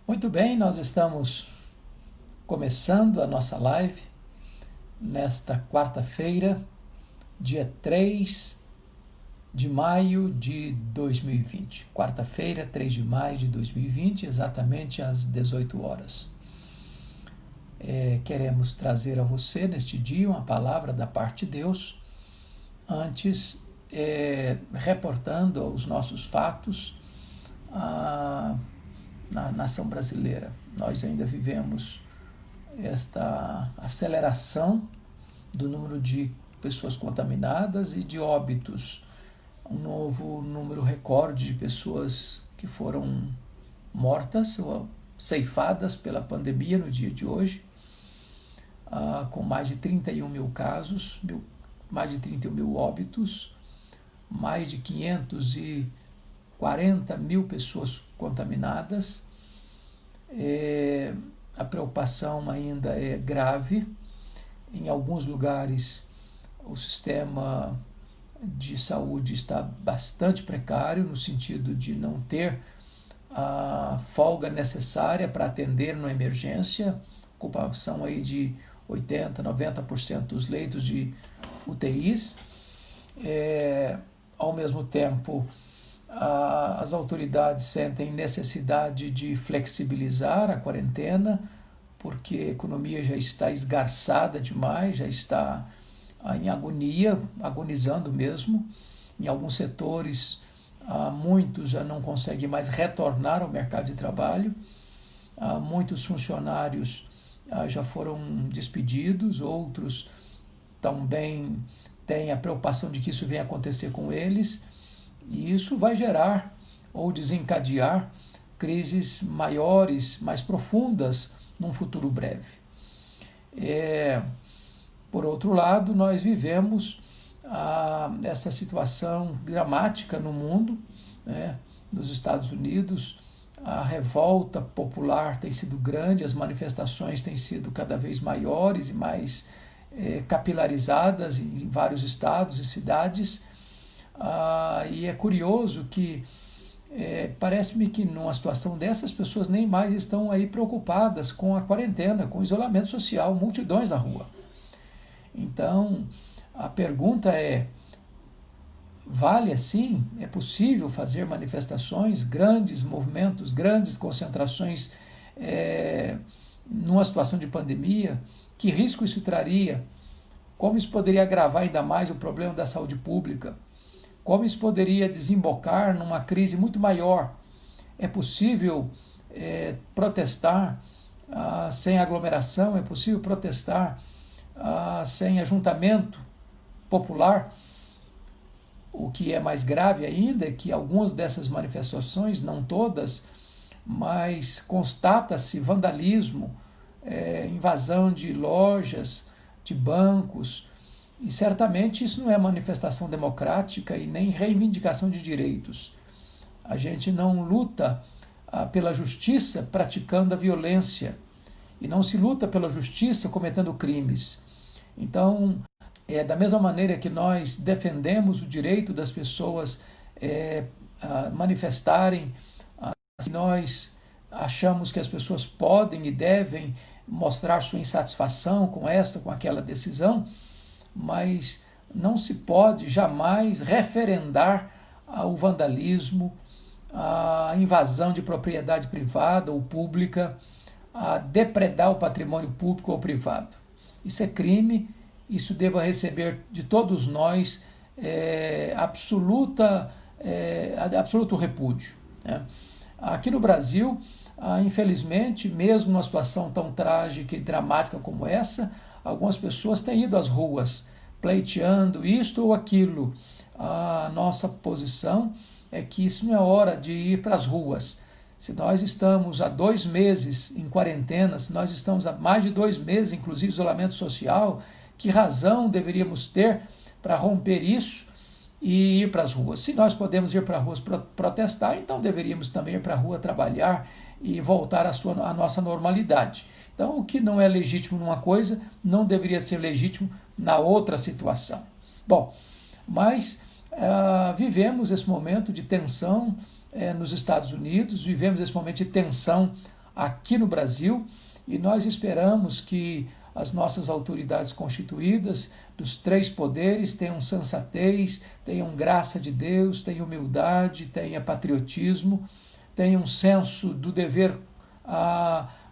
Muito bem, nós estamos começando a nossa live nesta quarta-feira, dia 3 de maio de 2020. Quarta-feira, 3 de maio de 2020, exatamente às 18 horas. Queremos trazer a você neste dia uma palavra da parte de Deus, antes reportando os nossos fatos na nação brasileira. Nós ainda vivemos esta aceleração do número de pessoas contaminadas e de óbitos, um novo número recorde de pessoas que foram mortas ou ceifadas pela pandemia no dia de hoje, com mais de 31 mil casos, mais de 31 mil óbitos, mais de 540 mil pessoas contaminadas. A preocupação ainda é grave. Em alguns lugares, o sistema de saúde está bastante precário, no sentido de não ter a folga necessária para atender numa emergência, ocupação aí de 80%, 90% dos leitos de UTIs. Ao mesmo tempo, as autoridades sentem necessidade de flexibilizar a quarentena, porque a economia já está esgarçada demais, já está em agonia, agonizando mesmo. Em alguns setores, muitos já não conseguem mais retornar ao mercado de trabalho. Muitos funcionários já foram despedidos, outros também têm a preocupação de que isso venha acontecer com eles, e isso vai gerar ou desencadear crises maiores, mais profundas, num futuro breve. Por outro lado, nós vivemos essa situação dramática no mundo, né? Nos Estados Unidos, a revolta popular tem sido grande, as manifestações têm sido cada vez maiores e mais capilarizadas em vários estados e cidades. E é curioso que parece-me que numa situação dessas, as pessoas nem mais estão aí preocupadas com a quarentena, com o isolamento social, multidões na rua. Então, a pergunta é: vale assim? É possível fazer manifestações, grandes movimentos, grandes concentrações numa situação de pandemia? Que risco isso traria? Como isso poderia agravar ainda mais o problema da saúde pública? Como isso poderia desembocar numa crise muito maior? É possível protestar sem aglomeração? É possível protestar sem ajuntamento popular? O que é mais grave ainda é que algumas dessas manifestações, não todas, mas constata-se vandalismo, invasão de lojas, de bancos, e certamente isso não é manifestação democrática e nem reivindicação de direitos. A gente não luta pela justiça praticando a violência, e não se luta pela justiça cometendo crimes. Então, da mesma maneira que nós defendemos o direito das pessoas a manifestarem, nós achamos que as pessoas podem e devem mostrar sua insatisfação com esta, com aquela decisão, mas não se pode jamais referendar o vandalismo, a invasão de propriedade privada ou pública, a depredar o patrimônio público ou privado. Isso é crime, isso deva receber de todos nós absoluto repúdio, né? Aqui no Brasil, infelizmente, mesmo numa situação tão trágica e dramática como essa, algumas pessoas têm ido às ruas pleiteando isto ou aquilo. A nossa posição é que isso não é hora de ir para as ruas. Se nós estamos há 2 meses em quarentena, se nós estamos há mais de 2 meses, inclusive isolamento social, que razão deveríamos ter para romper isso e ir para as ruas? Se nós podemos ir para as ruas protestar, então deveríamos também ir para a rua trabalhar e voltar à nossa normalidade. Então, o que não é legítimo numa coisa, não deveria ser legítimo na outra situação. Bom, mas vivemos esse momento de tensão nos Estados Unidos, vivemos esse momento de tensão aqui no Brasil, e nós esperamos que as nossas autoridades constituídas dos três poderes tenham sensatez, tenham graça de Deus, tenham humildade, tenham patriotismo, tenham um senso do dever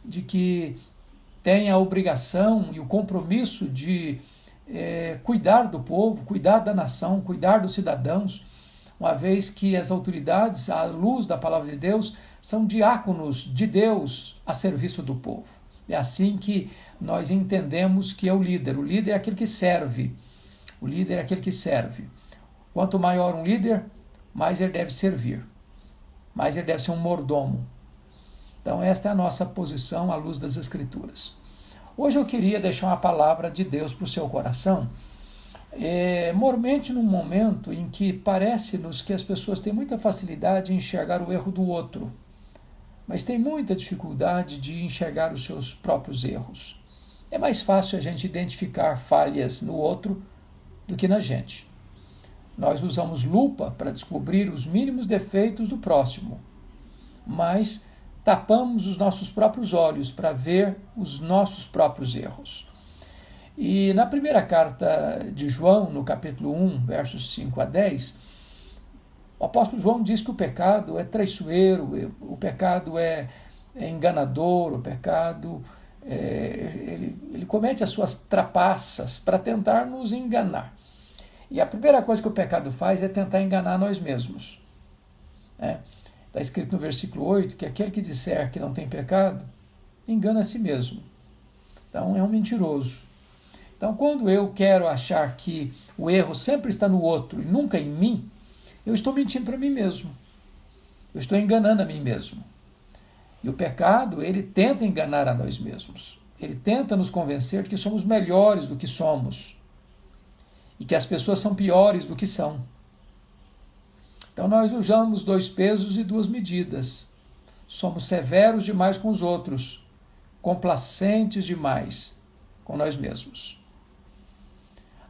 de que tem a obrigação e o compromisso de cuidar do povo, cuidar da nação, cuidar dos cidadãos, uma vez que as autoridades, à luz da palavra de Deus, são diáconos de Deus a serviço do povo. É assim que nós entendemos que é o líder. O líder é aquele que serve. O líder é aquele que serve. Quanto maior um líder, mais ele deve servir. Mais ele deve ser um mordomo. Então esta é a nossa posição à luz das Escrituras. Hoje eu queria deixar uma palavra de Deus para o seu coração, mormente num momento em que parece-nos que as pessoas têm muita facilidade em enxergar o erro do outro, mas tem muita dificuldade de enxergar os seus próprios erros. É mais fácil a gente identificar falhas no outro do que na gente. Nós usamos lupa para descobrir os mínimos defeitos do próximo, mas tapamos os nossos próprios olhos para ver os nossos próprios erros. E na primeira carta de João, no capítulo 1, versos 5 a 10, o apóstolo João diz que o pecado é traiçoeiro, o pecado é enganador, o pecado, ele comete as suas trapaças para tentar nos enganar. E a primeira coisa que o pecado faz é tentar enganar nós mesmos. Está escrito no versículo 8 que aquele que disser que não tem pecado, engana a si mesmo. Então é um mentiroso. Então quando eu quero achar que o erro sempre está no outro e nunca em mim, eu estou mentindo para mim mesmo. Eu estou enganando a mim mesmo. E o pecado, ele tenta enganar a nós mesmos. Ele tenta nos convencer de que somos melhores do que somos. E que as pessoas são piores do que são. Então nós usamos 2 pesos e 2 medidas. Somos severos demais com os outros, complacentes demais com nós mesmos.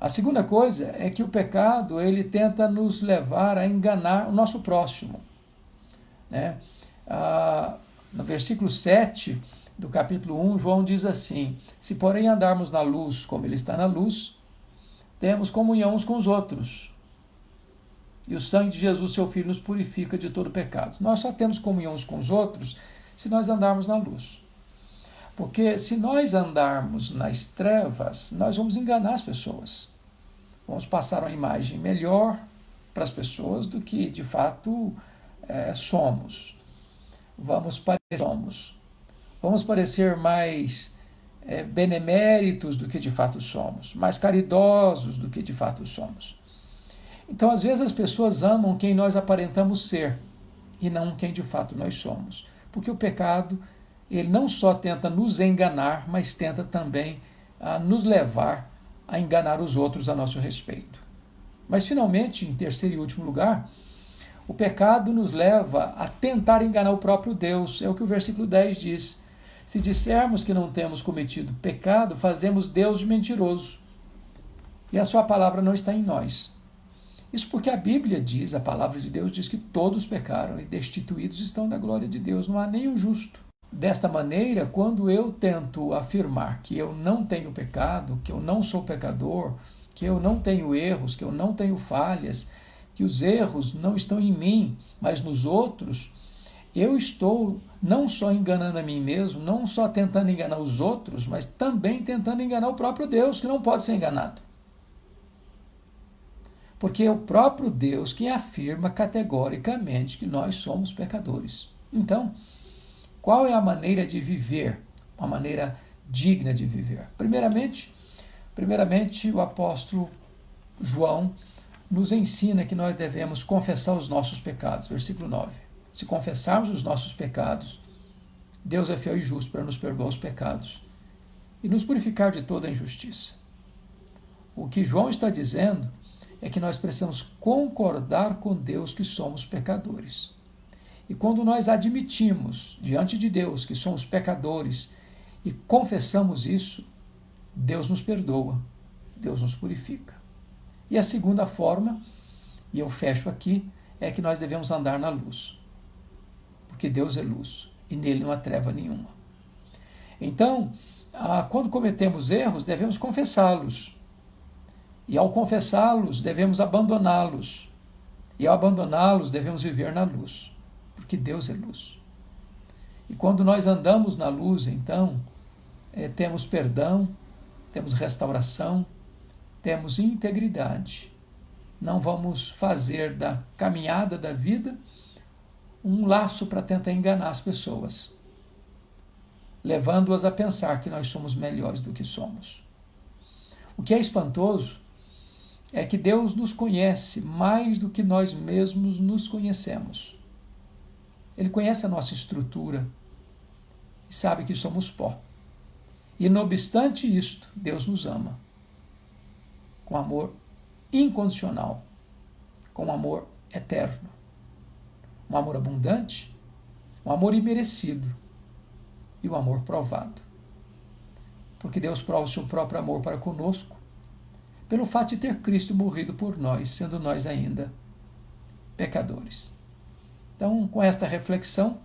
A segunda coisa é que o pecado, ele tenta nos levar a enganar o nosso próximo. No versículo 7 do capítulo 1, João diz assim: se porém andarmos na luz como ele está na luz, temos comunhão uns com os outros. E o sangue de Jesus, seu Filho, nos purifica de todo pecado. Nós só temos comunhão uns com os outros se nós andarmos na luz. Porque se nós andarmos nas trevas, nós vamos enganar as pessoas. Vamos passar uma imagem melhor para as pessoas do que, de fato, somos. Vamos parecer mais beneméritos do que de fato somos, mais caridosos do que de fato somos. Então, às vezes, as pessoas amam quem nós aparentamos ser e não quem de fato nós somos. Porque o pecado, ele não só tenta nos enganar, mas tenta também nos levar a enganar os outros a nosso respeito. Mas, finalmente, em terceiro e último lugar, o pecado nos leva a tentar enganar o próprio Deus. É o que o versículo 10 diz. Se dissermos que não temos cometido pecado, fazemos Deus de mentiroso. E a sua palavra não está em nós. Isso porque a Bíblia diz, a palavra de Deus diz que todos pecaram e destituídos estão da glória de Deus. Não há nenhum justo. Desta maneira, quando eu tento afirmar que eu não tenho pecado, que eu não sou pecador, que eu não tenho erros, que eu não tenho falhas, que os erros não estão em mim, mas nos outros, eu estou não só enganando a mim mesmo, não só tentando enganar os outros, mas também tentando enganar o próprio Deus, que não pode ser enganado. Porque é o próprio Deus quem afirma categoricamente que nós somos pecadores. Então, qual é a maneira de viver? Uma maneira digna de viver. Primeiramente, o apóstolo João nos ensina que nós devemos confessar os nossos pecados. Versículo 9. Se confessarmos os nossos pecados, Deus é fiel e justo para nos perdoar os pecados e nos purificar de toda a injustiça. O que João está dizendo é que nós precisamos concordar com Deus que somos pecadores. E quando nós admitimos diante de Deus que somos pecadores e confessamos isso, Deus nos perdoa, Deus nos purifica. E a segunda forma, e eu fecho aqui, é que nós devemos andar na luz. Porque Deus é luz. e nele não há treva nenhuma. Então, quando cometemos erros, devemos confessá-los. E ao confessá-los, devemos abandoná-los. E ao abandoná-los, devemos viver na luz, porque Deus é luz. E quando nós andamos na luz, então, temos perdão, temos restauração, temos integridade. Não vamos fazer da caminhada da vida um laço para tentar enganar as pessoas, levando-as a pensar que nós somos melhores do que somos. O que é espantoso é que Deus nos conhece mais do que nós mesmos nos conhecemos. Ele conhece a nossa estrutura e sabe que somos pó. E, não obstante isto, Deus nos ama com amor incondicional, com amor eterno, um amor abundante, um amor imerecido e um amor provado. Porque Deus prova o seu próprio amor para conosco pelo fato de ter Cristo morrido por nós, sendo nós ainda pecadores. Então, com esta reflexão,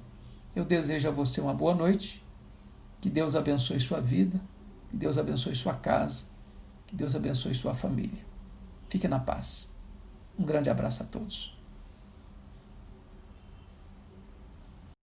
eu desejo a você uma boa noite, que Deus abençoe sua vida, que Deus abençoe sua casa, que Deus abençoe sua família. Fique na paz. Um grande abraço a todos.